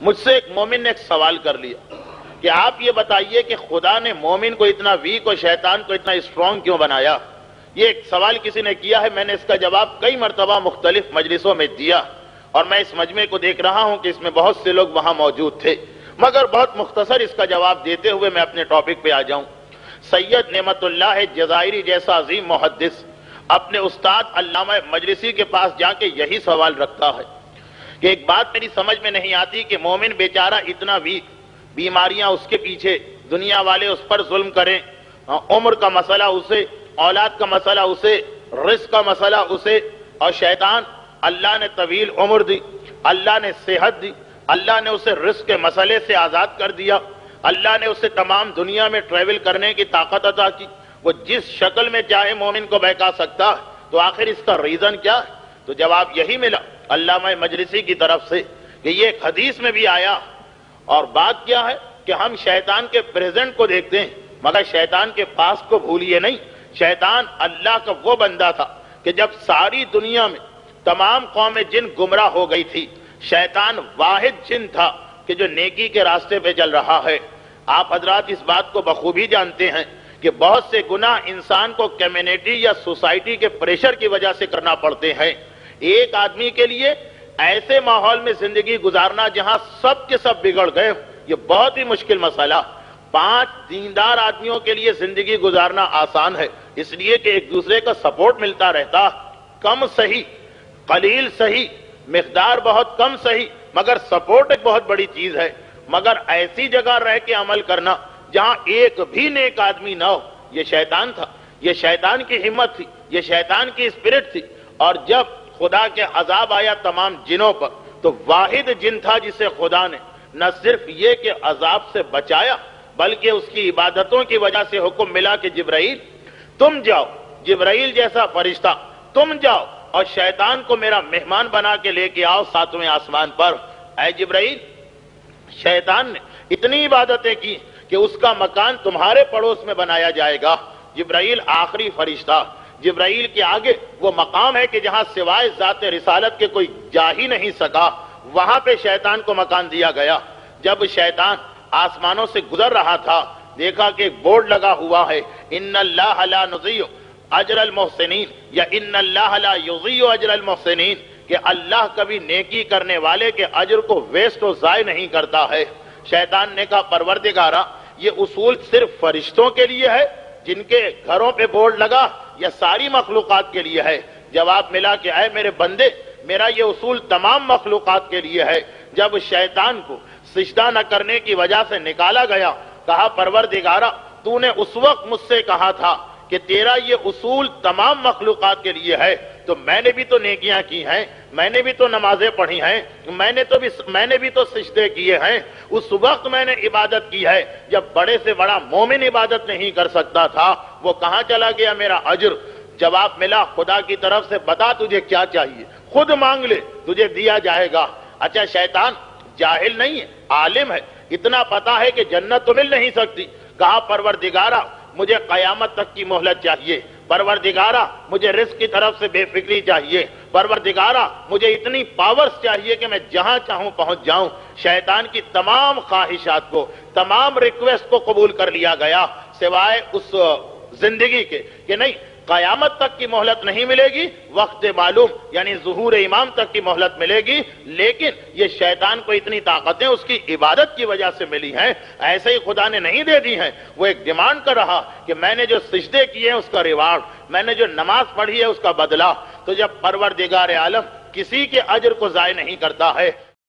مجھ سے ایک مومن نے ایک سوال کر لیا کہ آپ یہ بتائیے کہ خدا نے مومن کو اتنا ویک اور شیطان کو اتنا اسٹرانگ کیوں بنایا؟ یہ ایک سوال کسی نے کیا ہے، میں نے اس کا جواب کئی مرتبہ مختلف مجلسوں میں دیا، اور میں اس مجمع کو دیکھ رہا ہوں کہ اس میں بہت سے لوگ وہاں موجود تھے، مگر بہت مختصر اس کا جواب دیتے ہوئے میں اپنے ٹاپک پہ آ جاؤں۔ سید نعمت اللہ جزائری جیسا عظیم محدث اپنے استاد علامہ مجلسی کے پاس جا کے یہی سوال رکھتا ہے کہ ایک بات میری سمجھ میں نہیں آتی کہ مومن بیچارہ اتنا ویک، بیماریاں اس کے پیچھے، دنیا والے اس پر ظلم کریں، عمر کا مسئلہ اسے، اولاد کا مسئلہ اسے، رزق کا مسئلہ اسے، اور شیطان اللہ نے طویل عمر دی، اللہ نے صحت دی، اللہ نے اسے رزق کے مسئلے سے آزاد کر دیا، اللہ نے اسے تمام دنیا میں ٹریول کرنے کی طاقت عطا کی، وہ جس شکل میں چاہے مومن کو بہکا سکتا ہے، تو آخر اس کا ریزن کیا ہے؟ تو جواب یہی ملا علامہ مجلسی کی طرف سے کہ یہ ایک حدیث میں بھی آیا، اور بات کیا ہے کہ ہم شیطان کے پریزنٹ کو دیکھتے ہیں مگر شیطان کے پاس کو بھولیے نہیں۔ شیطان اللہ کا وہ بندہ تھا کہ جب ساری دنیا میں تمام قوم جن گمراہ ہو گئی تھی، شیطان واحد جن تھا کہ جو نیکی کے راستے پہ چل رہا ہے۔ آپ حضرات اس بات کو بخوبی جانتے ہیں کہ بہت سے گناہ انسان کو کمیونٹی یا سوسائٹی کے پریشر کی وجہ سے کرنا پڑتے ہیں۔ ایک آدمی کے لیے ایسے ماحول میں زندگی گزارنا جہاں سب کے سب بگڑ گئے، یہ بہت ہی مشکل مسئلہ۔ 5 دیندار آدمیوں کے لیے زندگی گزارنا آسان ہے، اس لیے کہ ایک دوسرے کا سپورٹ ملتا رہتا، کم صحیح، قلیل صحیح، مقدار بہت کم صحیح، مگر سپورٹ ایک بہت بڑی چیز ہے۔ مگر ایسی جگہ رہ کے عمل کرنا جہاں ایک بھی نیک آدمی نہ ہو، یہ شیطان تھا، یہ شیطان کی ہمت تھی، یہ شیطان کی اسپرٹ تھی۔ اور جب خدا کے عذاب آیا تمام جنوں پر، تو واحد جن تھا جسے خدا نے نہ صرف یہ کہ عذاب سے بچایا، بلکہ اس کی عبادتوں کی وجہ سے حکم ملا کہ جبرائیل تم جاؤ، جبرائیل جیسا فرشتہ تم جاؤ اور شیطان کو میرا مہمان بنا کے لے کے آؤ 7ویں آسمان پر۔ اے جبرائیل، شیطان نے اتنی عبادتیں کی کہ اس کا مکان تمہارے پڑوس میں بنایا جائے گا۔ جبرائیل آخری فرشتہ، جبرائیل کے آگے وہ مقام ہے کہ جہاں سوائے ذات رسالت کے کوئی جا ہی نہیں سکا، وہاں پہ شیطان کو مکان دیا گیا۔ جب شیطان آسمانوں سے گزر رہا تھا، دیکھا کہ ایک بورڈ لگا ہوا ہے، ان اللہ لا نضیع اجر المحسنین، یا ان اللہ لا یضیع اجر المحسنین، کہ اللہ کبھی نیکی کرنے والے کے اجر کو ویسٹ و ضائع نہیں کرتا ہے۔ شیطان نے کہا پروردگارا، یہ اصول صرف فرشتوں کے لیے ہے جن کے گھروں پہ بورڈ لگا، یا ساری مخلوقات کے لیے ہے؟ جواب ملا کہ اے میرے بندے، میرا یہ اصول تمام مخلوقات کے لیے ہے۔ جب شیطان کو سجدہ نہ کرنے کی وجہ سے نکالا گیا، کہا پروردگارا، تو نے اس وقت مجھ سے کہا تھا کہ تیرا یہ اصول تمام مخلوقات کے لیے ہے، تو میں نے بھی تو نیکیاں کی ہیں، میں نے بھی تو نمازیں پڑھی ہیں، میں نے بھی تو سجدے کیے ہیں، اس وقت میں نے عبادت کی ہے جب بڑے سے بڑا مومن عبادت نہیں کر سکتا تھا، وہ کہاں چلا گیا میرا اجر؟ جواب ملا خدا کی طرف سے، بتا تجھے کیا چاہیے، خود مانگ لے تجھے دیا جائے گا۔ اچھا، شیطان جاہل نہیں ہے، عالم ہے، اتنا پتا ہے کہ جنت تو مل نہیں سکتی۔ کہا پروردگارا، مجھے قیامت تک کی مہلت چاہیے، پروردگارا مجھے رزق کی طرف سے بے فکری چاہیے، پروردگارا مجھے اتنی پاورز چاہیے کہ میں جہاں چاہوں پہنچ جاؤں۔ شیطان کی تمام خواہشات کو، تمام ریکویسٹ کو قبول کر لیا گیا، سوائے اس زندگی کے کہ نہیں، قیامت تک کی مہلت نہیں ملے گی، وقت معلوم یعنی ظہور امام تک کی مہلت ملے گی، لیکن یہ شیطان کو اتنی طاقتیں اس کی عبادت کی وجہ سے ملی ہیں، ایسے ہی خدا نے نہیں دے دی ہیں۔ وہ ایک ڈیمانڈ کر رہا کہ میں نے جو سجدے کیے ہیں اس کا ریوارڈ، میں نے جو نماز پڑھی ہے اس کا بدلہ۔ تو جب پروردگار عالم کسی کے اجر کو ضائع نہیں کرتا ہے،